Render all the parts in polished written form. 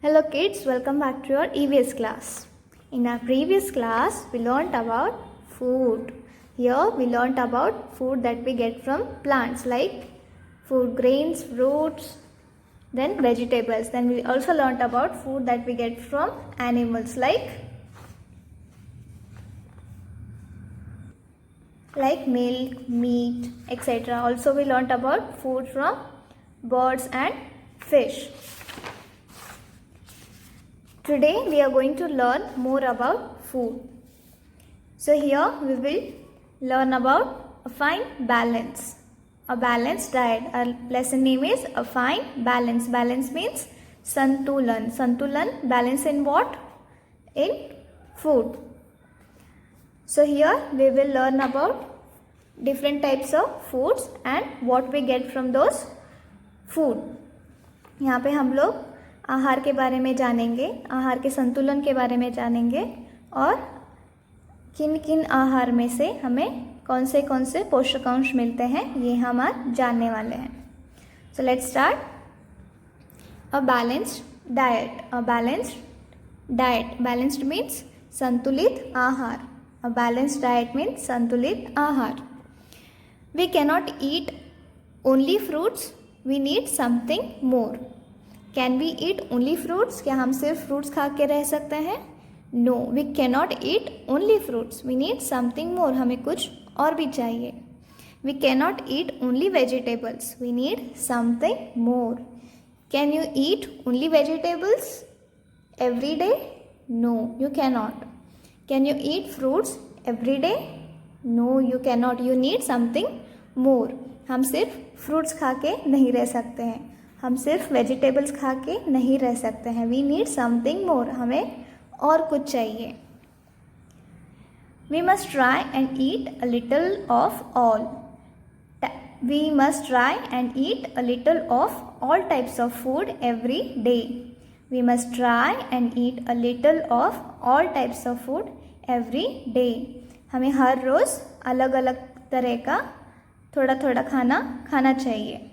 Hello kids, welcome back to your EVS class. In our previous class, we learnt about food. Here we learnt about food that we get from plants like food grains, fruits, then vegetables. Then we also learnt about food that we get from animals like milk, meat, etc. Also we learnt about food from birds and fish. Today we are going to learn more about food. So here we will learn about a fine balance, a balanced diet. Our lesson name is a fine balance. Balance means santulan. Santulan, balance in what? In food. So here we will learn about different types of foods and what we get from those food. यहाँ पे हम लोग आहार के बारे में जानेंगे, आहार के संतुलन के बारे में जानेंगे और किन किन आहार में से हमें कौन से पोषकांश मिलते हैं ये हम आज जानने वाले हैं. So let's start. A balanced diet. A balanced diet. Balanced means संतुलित आहार. अ बैलेंस्ड डाइट मीन्स संतुलित आहार. We cannot eat only fruits, we need something more. Can we eat only fruits? क्या हम सिर्फ फ्रूट्स खा के रह सकते हैं? No, we cannot eat only fruits, we need something more. हमें कुछ और भी चाहिए. We cannot eat only vegetables, we need something more. Can you eat only vegetables every day? No, you cannot. Can you eat fruits every day? No, you cannot. You need something more. हम सिर्फ fruits खा के नहीं रह सकते हैं, हम सिर्फ वेजिटेबल्स खा के नहीं रह सकते हैं. We need something more. हमें और कुछ चाहिए. We must try and eat a little of all. We must try and eat a little of all types of food every day. We must try and eat a little of all types of food every day. हमें हर रोज़ अलग अलग तरह का थोड़ा थोड़ा खाना खाना चाहिए.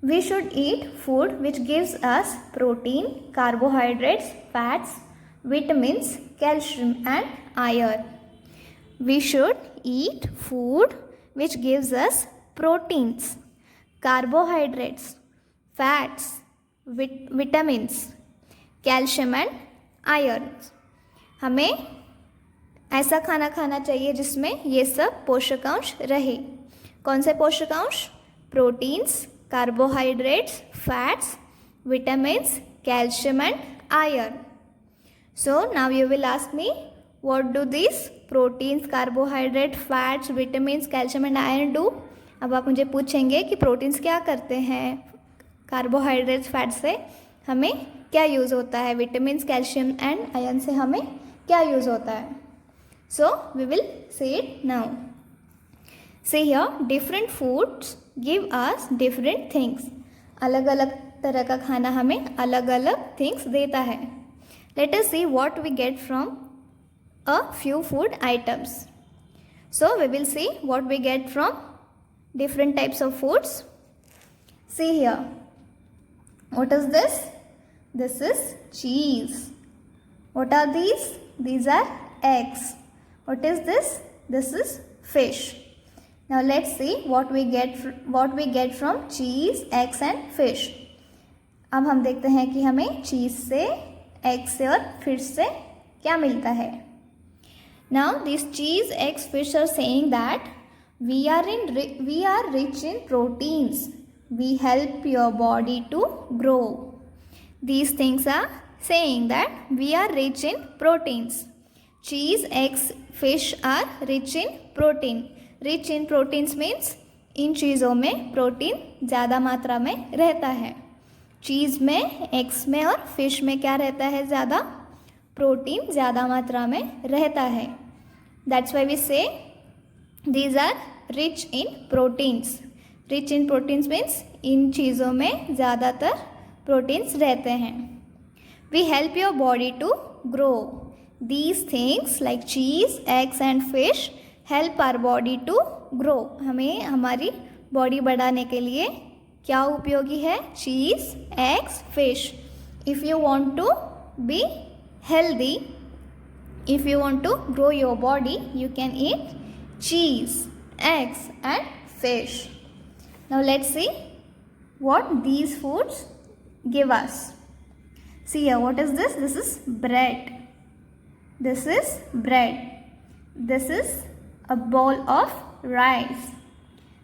We should eat food which gives us protein, carbohydrates, fats, vitamins, calcium and iron. We should eat food which gives us proteins, carbohydrates, fats, vitamins, calcium and iron. हमें ऐसा खाना खाना चाहिए जिसमें ये सब पोषकांश रहे. कौन से पोषकांश? Proteins, carbohydrates, fats, vitamins, calcium and iron. So now you will ask me, what do these proteins, carbohydrates, fats, vitamins, calcium and iron do? अब आप मुझे पूछेंगे कि प्रोटीन्स क्या करते हैं, कार्बोहाइड्रेट्स, फैट से हमें क्या यूज़ होता है, विटामिन्स, कैल्शियम एंड आयरन से हमें क्या यूज़ होता है. So we will say it now. See here, different foods give us different things. अलग अलग तरह का खाना हमें अलग अलग things देता है. Let us see what we get from a few food items. So we will see what we get from different types of foods. See here. What is this? This is cheese. What are these? These are eggs. What is this? This is fish. Now let's see what we get from cheese, eggs and fish. अब हम देखते हैं कि हमें चीज़ से, egg से और fish से क्या मिलता है. Now these cheese, eggs, fish are saying that we are rich in proteins. We help your body to grow. These things are saying that we are rich in proteins. Cheese, eggs, fish are rich in protein. Rich in proteins means इन चीज़ों में protein ज़्यादा मात्रा में रहता है. चीज़ में, eggs में और फिश में क्या रहता है? ज़्यादा प्रोटीन ज़्यादा मात्रा में रहता है. That's why we say these are rich in proteins. Rich in proteins means इन चीज़ों में ज़्यादातर प्रोटीन्स रहते हैं. We help your body to grow. These things like cheese, eggs and fish help our body to grow. हमें हमारी body बढ़ाने के लिए क्या उपयोगी है? Cheese, eggs, fish. If you want to be healthy, if you want to grow your body, you can eat cheese, eggs and fish. Now let's see what these foods give us. See here, what is this? This is bread. This is bread. This is a bowl of rice.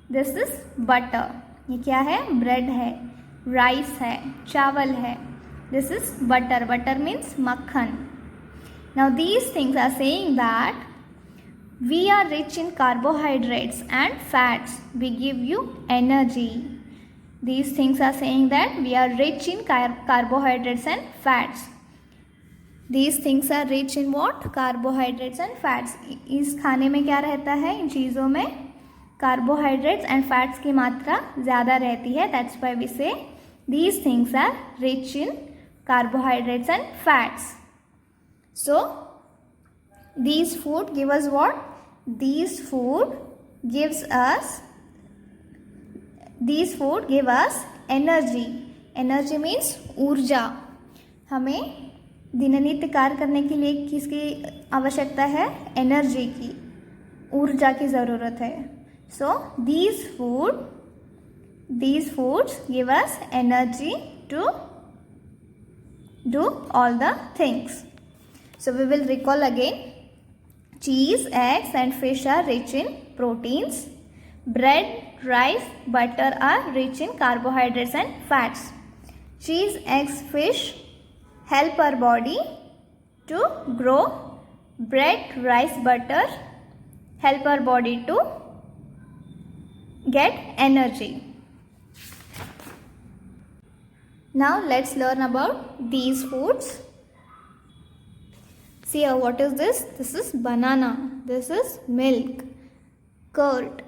This is butter. ये क्या है? Bread है, rice है, चावल है. This is butter. Butter means makhan. Now these things are saying that we are rich in carbohydrates and fats. We give you energy. These things are saying that we are rich in carbohydrates and fats. These things are rich in what? Carbohydrates and fats. इस खाने में क्या रहता है? इन चीज़ों में carbohydrates and fats की मात्रा ज़्यादा रहती है. दैट्स व्हाई वी से these things are rich in carbohydrates and fats. So these food give us what? These food give us energy. Energy means ऊर्जा. हमें दिननित्य कार्य करने के लिए किसकी आवश्यकता है? एनर्जी की, ऊर्जा की ज़रूरत है. So these foods give us energy to do all the things. So we will recall again. Cheese, eggs and fish are rich in proteins. Bread, rice, butter are rich in carbohydrates and fats. Cheese, eggs, fish help our body to grow. Bread, rice, butter help our body to get energy. Now let's learn about these foods. See here, what is this? This is banana. This is milk, curd,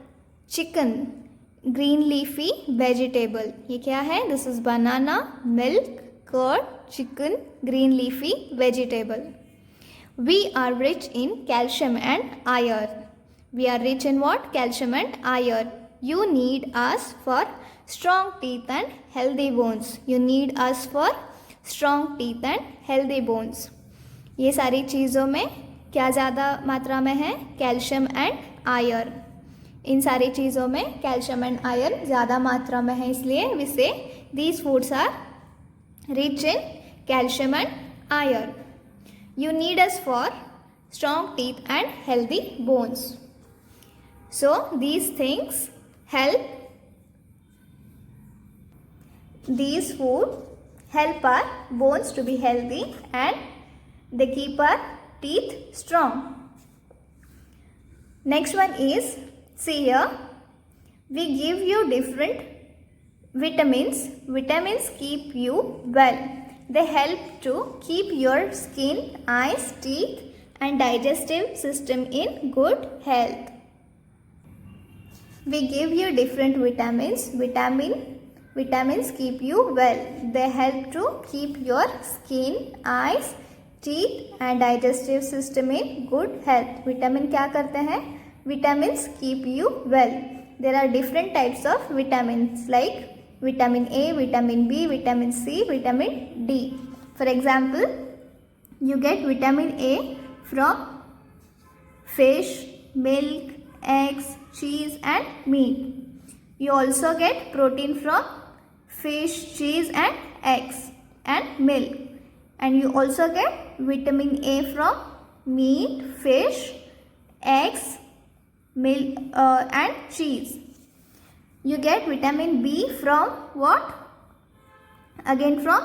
chicken, green leafy vegetable. ये क्या है? This is banana, milk, curd, chicken, green leafy vegetable. We are rich in calcium and iron. We are rich in what? Calcium and iron. You need us for strong teeth and healthy bones. You need us for strong teeth and healthy bones. ये सारी चीज़ों में क्या ज़्यादा मात्रा में है? Calcium and iron. इन सारी चीज़ों में कैल्शियम एंड आयरन ज़्यादा मात्रा में है, इसलिए we say these foods are rich in calcium and iron. You need us for strong teeth and healthy bones. So these things help. These food help our bones to be healthy and they keep our teeth strong. Next one is, see here, we give you different vitamins. Vitamins keep you well. They help to keep your skin, eyes, teeth and digestive system in good health. We give you different vitamins. Vitamins keep you well. They help to keep your skin, eyes, teeth and digestive system in good health. Vitamin क्या करते हैं? Vitamins keep you well. There are different types of vitamins like vitamin A, vitamin B, vitamin C, vitamin D. For example, you get vitamin A from fish, milk, eggs, cheese and meat. You also get protein from fish, cheese and eggs and milk. And you also get vitamin A from meat, fish, eggs, milk and cheese. You get vitamin B from what? Again from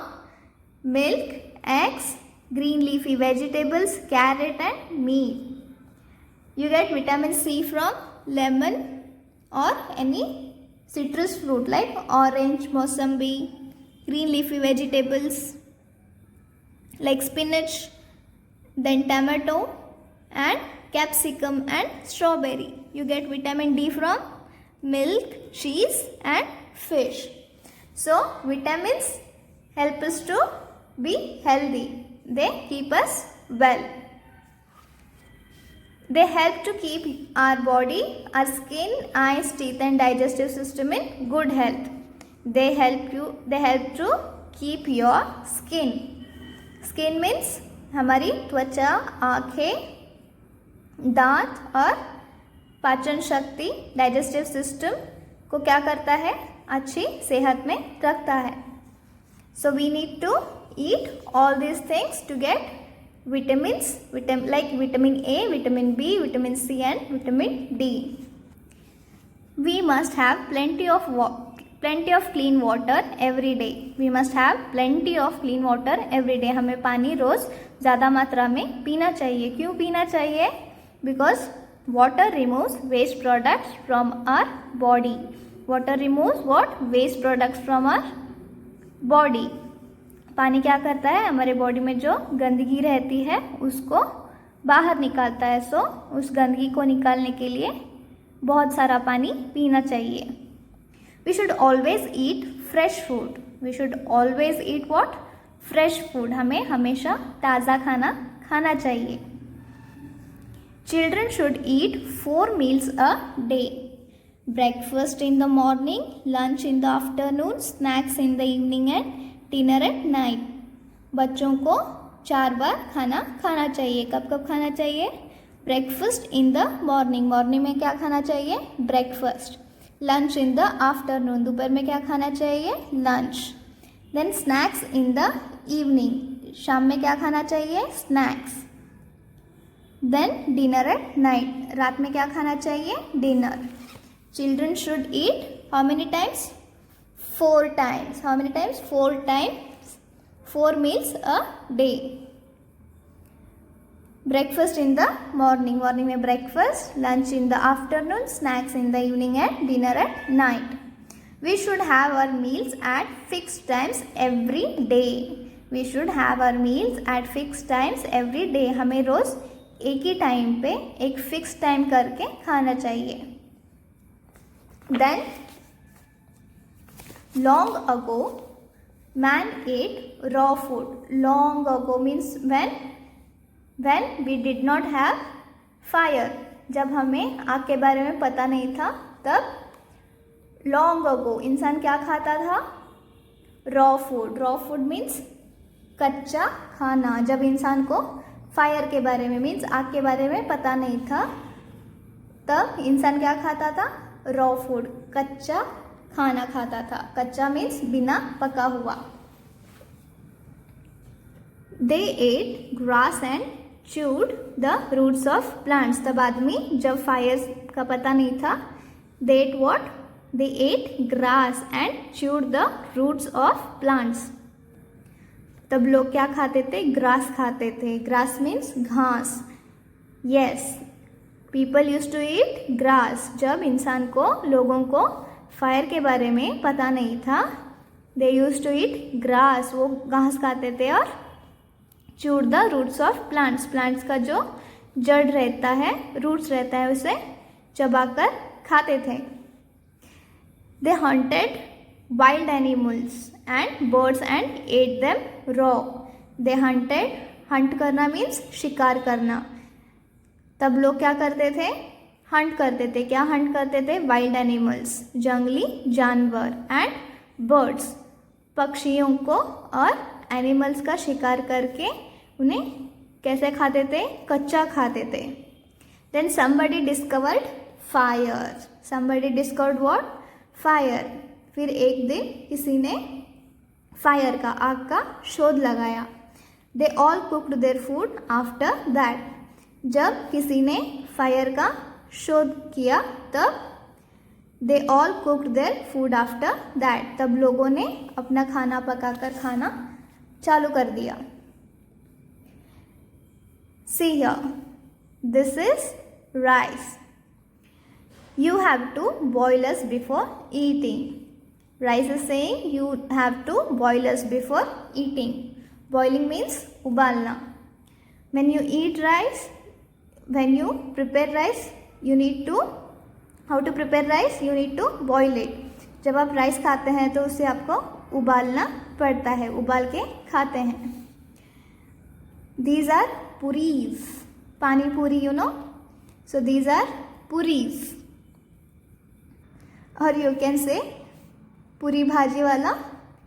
milk, eggs, green leafy vegetables, carrot and meat. You get vitamin C from lemon or any citrus fruit like orange, mosambi, green leafy vegetables like spinach, then tomato and capsicum and strawberry. You get vitamin D from milk, cheese and fish. So vitamins help us to be healthy. They keep us well. They help to keep our body, our skin, eyes, teeth and digestive system in good health. They help to keep your skin. Skin means हमारी त्वचा, आँखें, दांत और पाचन शक्ति, digestive system को क्या करता है, अच्छी सेहत में रखता है। So we need to eat all these things to get vitamins, like vitamin A, vitamin B, vitamin C and vitamin D. We must have plenty of clean water every day. We must have plenty of clean water every day. हमें पानी रोज़ ज़्यादा मात्रा में पीना चाहिए। क्यों पीना चाहिए? Because water removes waste products from our body. Water removes what? Waste products from our body. पानी क्या करता है, हमारे बॉडी में जो गंदगी रहती है उसको बाहर निकालता है। सो उस गंदगी को निकालने के लिए बहुत सारा पानी पीना चाहिए। We should always eat fresh food. We should always eat what? Fresh food. हमें हमेशा ताज़ा खाना खाना चाहिए। Children should eat 4 meals a day. Breakfast in the morning, lunch in the afternoon, snacks in the evening and dinner at night. बच्चों को 4 बार खाना खाना चाहिए। कब कब खाना चाहिए? Breakfast in the morning, morning में क्या खाना चाहिए? Breakfast. Lunch in the afternoon, दोपहर में क्या खाना चाहिए? Lunch. Then snacks in the evening, शाम में क्या खाना चाहिए? Snacks. Then dinner at night, रात में क्या खाना चाहिए? Dinner. Children should eat how many times? 4 times. How many times? 4 times. 4 meals a day. Breakfast in the morning. Morning में breakfast, lunch in the afternoon, snacks in the evening and dinner at night. We should have our meals at fixed times every day. We should have our meals at fixed times every day. हमें रोज़ एक ही time पे एक fix time करके खाना चाहिए। Then long ago, man ate raw food. Long ago means when we did not have fire. जब हमें आग के बारे में पता नहीं था तब long ago इंसान क्या खाता था? raw food. raw food means कच्चा खाना। जब इंसान को फायर के बारे में मीन्स आग के बारे में पता नहीं था तब इंसान क्या खाता था? raw food, कच्चा खाना खाता था। कच्चा मीन्स बिना पका हुआ। They ate grass and chewed the roots of plants. तब आदमी जब फायर का पता नहीं था, they ate what? They ate grass and chewed the roots of plants. तब लोग क्या खाते थे? ग्रास खाते थे। ग्रास मीन्स घास। Yes, people use to eat grass. जब इंसान को, लोगों को फायर के बारे में पता नहीं था, they use to eat grass, वो घास खाते थे। और chewed the roots of plants, plants का जो जड़ रहता है, रूट्स रहता है, उसे चबाकर खाते थे। They hunted wild animals and birds and ate them raw. They hunted, hunt करना मीन्स शिकार करना। तब लोग क्या करते थे? हंट करते थे। क्या हंट करते थे? वाइल्ड एनिमल्स, जंगली जानवर, एंड बर्ड्स, पक्षियों को, और एनिमल्स का शिकार करके उन्हें कैसे खाते थे? कच्चा खाते थे। Then somebody discovered fire. Somebody discovered what? Fire. फिर एक दिन किसी ने फायर का, आग का शोध लगाया। They all cooked their food after that. जब किसी ने फायर का शोध किया तब they all cooked their food after that, तब लोगों ने अपना खाना पकाकर खाना चालू कर दिया। See here, this is rice. You have to boil us before eating. Rice is saying you have to boil us before eating. Boiling means उबालना। When you eat rice, when you prepare rice, you need to, how to prepare rice? You need to boil it. जब आप rice खाते हैं तो उसे आपको उबालना पड़ता है, उबाल के खाते हैं। These are puris. पानी पूरी, you know? So these are puris. और you can say पूरी भाजी वाला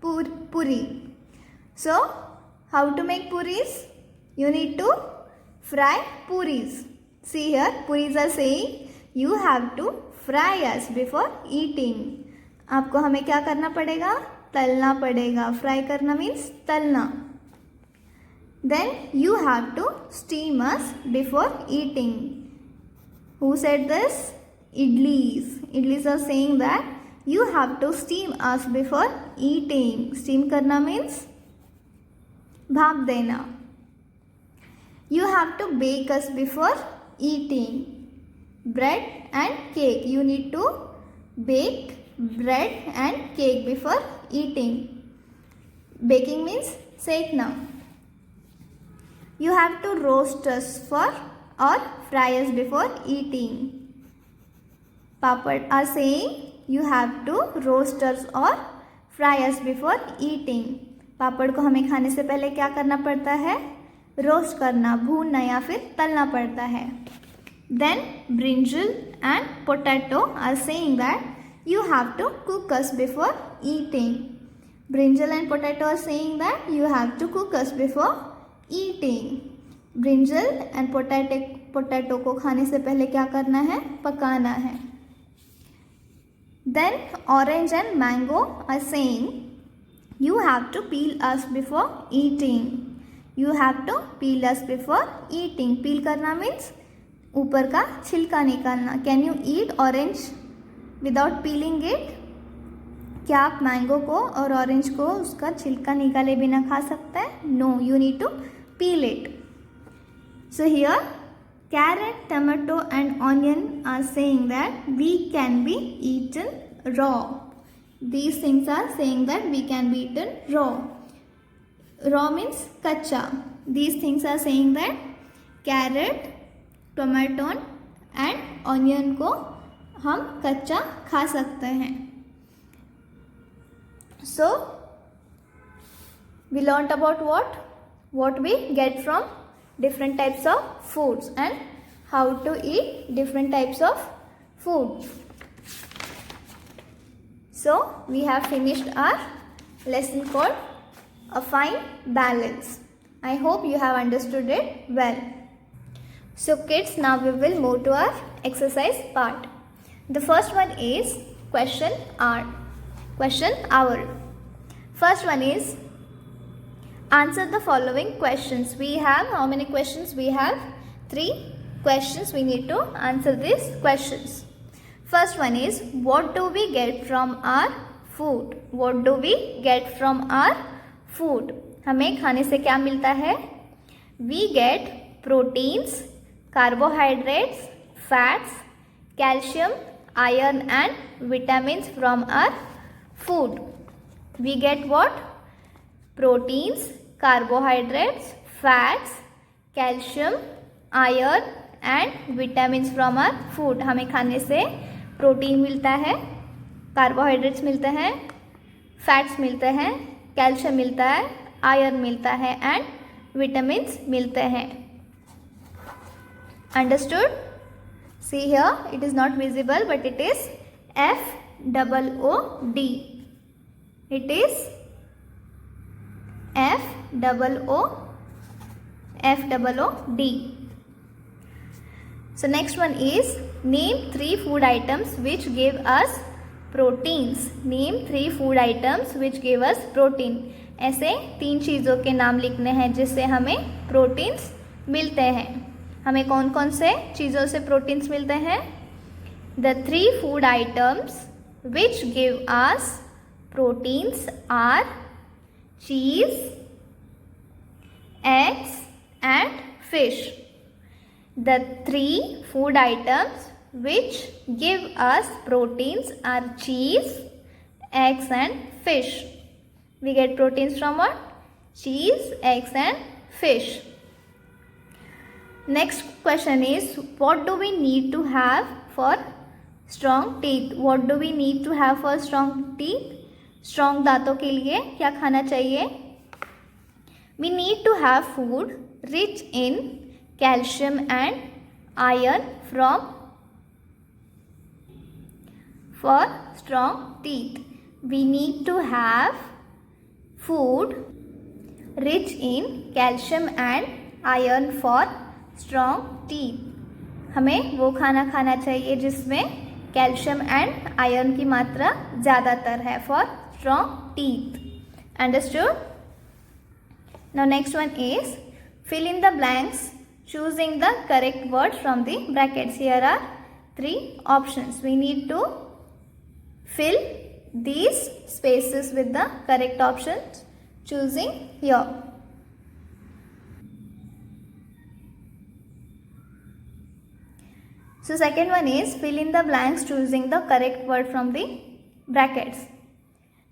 पूरी। So how to make puris? You need to fry puris. See here, puris are saying you have to fry us before eating. आपको हमें क्या करना पड़ेगा? तलना पड़ेगा. फ्राई करना मीन्स तलना. Then you have to steam us before eating. Who said this? Idlis. Idlis are saying that you have to steam us before eating. Steam करना means भाप देना. You have to bake us before eating. Bread and cake. You need to bake bread and cake before eating. Baking means सेकना. You have to roast us for or fry us before eating. Papad are saying you have to roast us or fry us before eating. पापड़ को हमें खाने से पहले क्या करना पड़ता है? रोस्ट करना, भूनना या फिर तलना पड़ता है. Then brinjal and potato are saying that you have to cook us before eating. Brinjal and potato are saying that you have to cook us before eating. Brinjal and potato को खाने से पहले क्या करना है? पकाना है. Then orange and mango are saying you have to peel us before eating. You have to peel us before eating. Peel करना means ऊपर का छिलका निकालना. Can you eat orange without peeling it? क्या आप मैंगो को और ऑरेंज को उसका छिलका निकाले बिना खा सकते हैं? No, you need to peel it. So here carrot, tomato and onion are saying that we can be eaten raw. These things are saying that we can be eaten raw. Raw means kacha. These things are saying that carrot, tomato and onion को हम कच्चा खा सकते हैं. So we learnt about what we get from different types of foods and how to eat different types of food. So we have finished our lesson called A Fine Balance. I hope you have understood it well. So kids, now we will move to our exercise part. The first one is question hour. First one is answer the following questions. We have how many questions? We have 3 questions. We need to answer these questions. First one is what do we get from our food? What do we get from our food? हमें खाने से क्या मिलता है? We get proteins, carbohydrates, fats, calcium, iron and vitamins from our food. We get what? Proteins, carbohydrates, fats, calcium, iron and vitamins from our food. हमें खाने से protein मिलता है, कार्बोहाइड्रेट्स मिलते हैं, फैट्स मिलते हैं, कैल्शियम मिलता है, आयरन मिलता है एंड विटामिन्स मिलते हैं. Understood? See here it is not visible but it is FOOD. It is FOOD. So next one is name 3 food items which give us proteins. Name 3 food items which give us protein. ऐसे 3 चीज़ों के नाम लिखने हैं जिससे हमें proteins मिलते हैं. हमें कौन कौन से चीज़ों से प्रोटीन्स मिलते हैं? The 3 food items which give us proteins are cheese, eggs and fish. The 3 food items which give us proteins are cheese, eggs and fish. We get proteins from what? Cheese, eggs and fish. Next question is what do we need to have for strong teeth? What do we need to have for strong teeth? Strong दांतों के लिए क्या खाना चाहिए? We need to have food rich in calcium and iron for strong teeth. We need to have food rich in calcium and iron for strong teeth. हमें वो खाना खाना चाहिए जिसमें कैल्शियम एंड आयरन की मात्रा ज़्यादातर है for strong teeth. Understood. Now next one is fill in the blanks choosing the correct word from the brackets. Here are 3 options. We need to fill these spaces with the correct options choosing here. So second one is fill in the blanks choosing the correct word from the brackets.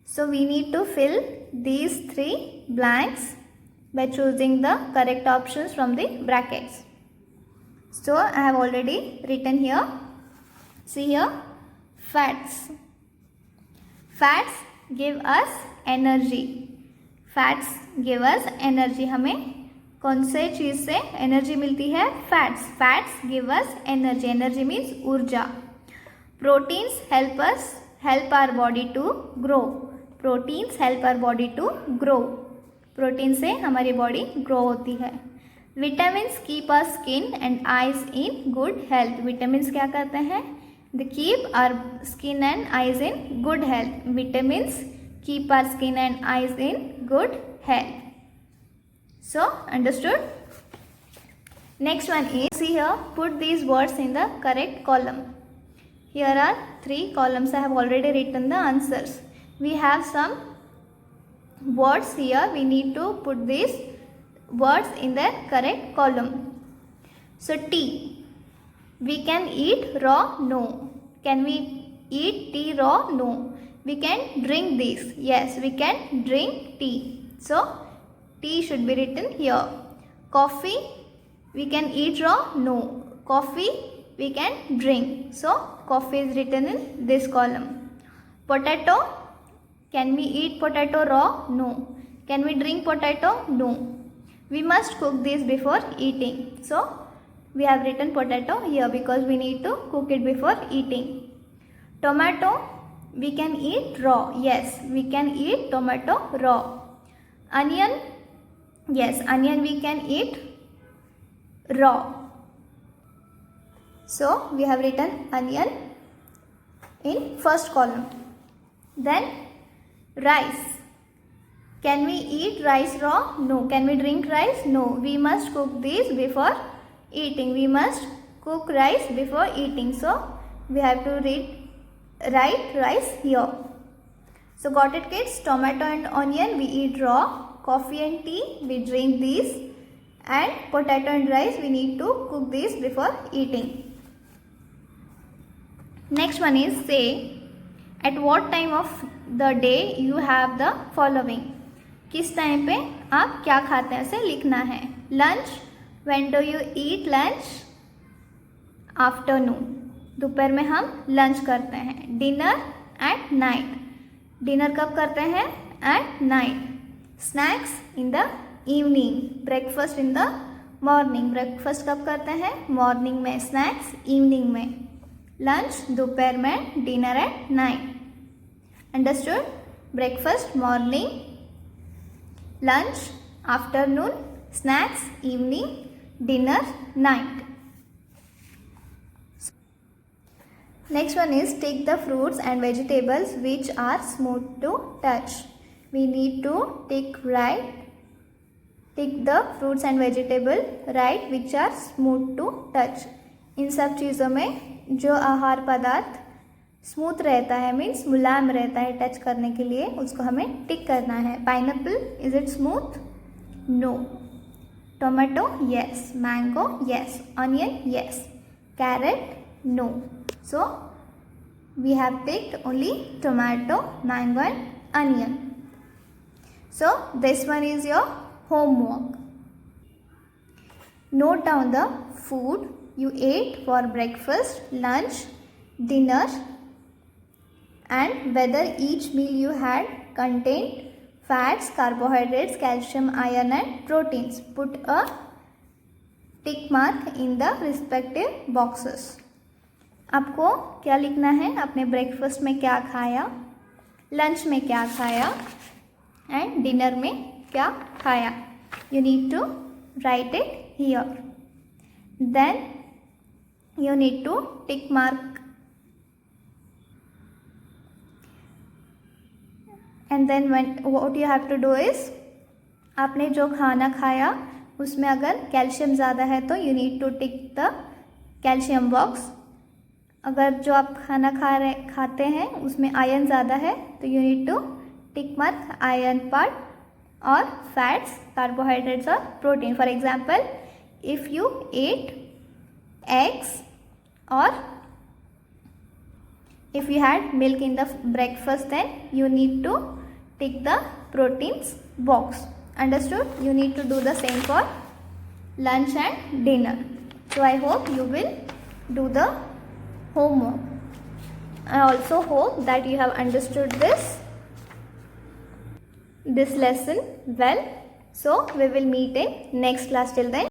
So we need to fill these 3 blanks by choosing the correct options from the brackets. So I have already written here. See here, fats. Fats give us energy. Fats give us energy. हमें कौन से चीज़ से energy मिलती है? Fats. Fats give us energy. Energy means ऊर्जा. Proteins help our body to grow. Proteins help our body to grow. Protein से हमारी body grow होती है. Vitamins keep our skin and eyes in good health. Vitamins क्या करते हैं? They keep our skin and eyes in good health. Vitamins keep our skin and eyes in good health. So understood. Next one is, see here, put these words in the correct column. Here are 3 columns. I have already written the answers. We have some words here. We need to put these words in the correct column. So tea. We can eat raw? No. Can we eat tea raw? No. We can drink this. Yes, we can drink tea. So tea should be written here. Coffee, we can eat raw? No. Coffee, we can drink. So coffee is written in this column. Potato, can we eat potato raw? No. Can we drink potato? No. We must cook this before eating. So we have written potato here because we need to cook it before eating. Tomato, we can eat raw. Yes, we can eat tomato raw. Onion, yes, onion we can eat raw. So we have written onion in first column. Then rice. Can we eat rice raw? No. Can we drink rice? No. We must cook this before eating. We must cook rice before eating. So we have to write rice here. So got it, kids? Tomato and onion we eat raw. Coffee and tea we drink these, and potato and rice we need to cook these before eating. Next one is, say at what time of the day you have the following. किस time पे आप क्या खाते हैं उसे लिखना है. Lunch, when do you eat lunch? Afternoon, दोपहर में हम लंच करते हैं. डिनर एट नाइट, डिनर कब करते हैं? At night. Snacks in the evening, breakfast in the morning, breakfast कब करते हैं? मॉर्निंग में. स्नैक्स इवनिंग में. लंच दोपहर में, dinner at night. Understood? Breakfast morning, lunch afternoon, snacks evening, dinner night. Next one is take the fruits and vegetables which are smooth to touch. We need to take the fruits and vegetable right which are smooth to touch. इन सब चीज़ों में जो आहार पदार्थ smooth रहता है means मुलायम रहता है टच करने के लिए, उसको हमें टिक करना है. Pineapple, is it smooth? No. Tomato, yes. Mango, yes. Onion, yes. Carrot, no. So we have picked only tomato, mango and onion. So this one is your homework. Note down the food you ate for breakfast, lunch, dinner and whether each meal you had contained fats, carbohydrates, calcium, iron and proteins. Put a tick mark in the respective boxes. आपको क्या लिखना है? अपने breakfast में क्या खाया, lunch में क्या खाया एंड डिनर में क्या खाया. You need to write it here. Then you need to tick mark. And then what you have to do is, आपने जो खाना खाया उसमें अगर कैल्शियम ज़्यादा है तो you need to tick the calcium box. अगर जो आप खाना खाते हैं उसमें आयरन ज़्यादा है तो you need to tick mark iron part. और फैट्स, कार्बोहाइड्रेट्स और protein. For example, if you ate eggs or if you had milk in the breakfast, then you need to tick the proteins box. Understood? You need to do the same for lunch and dinner. So I hope you will do the homework. I also hope that you have understood this lesson well. So we will meet in next class. Till then,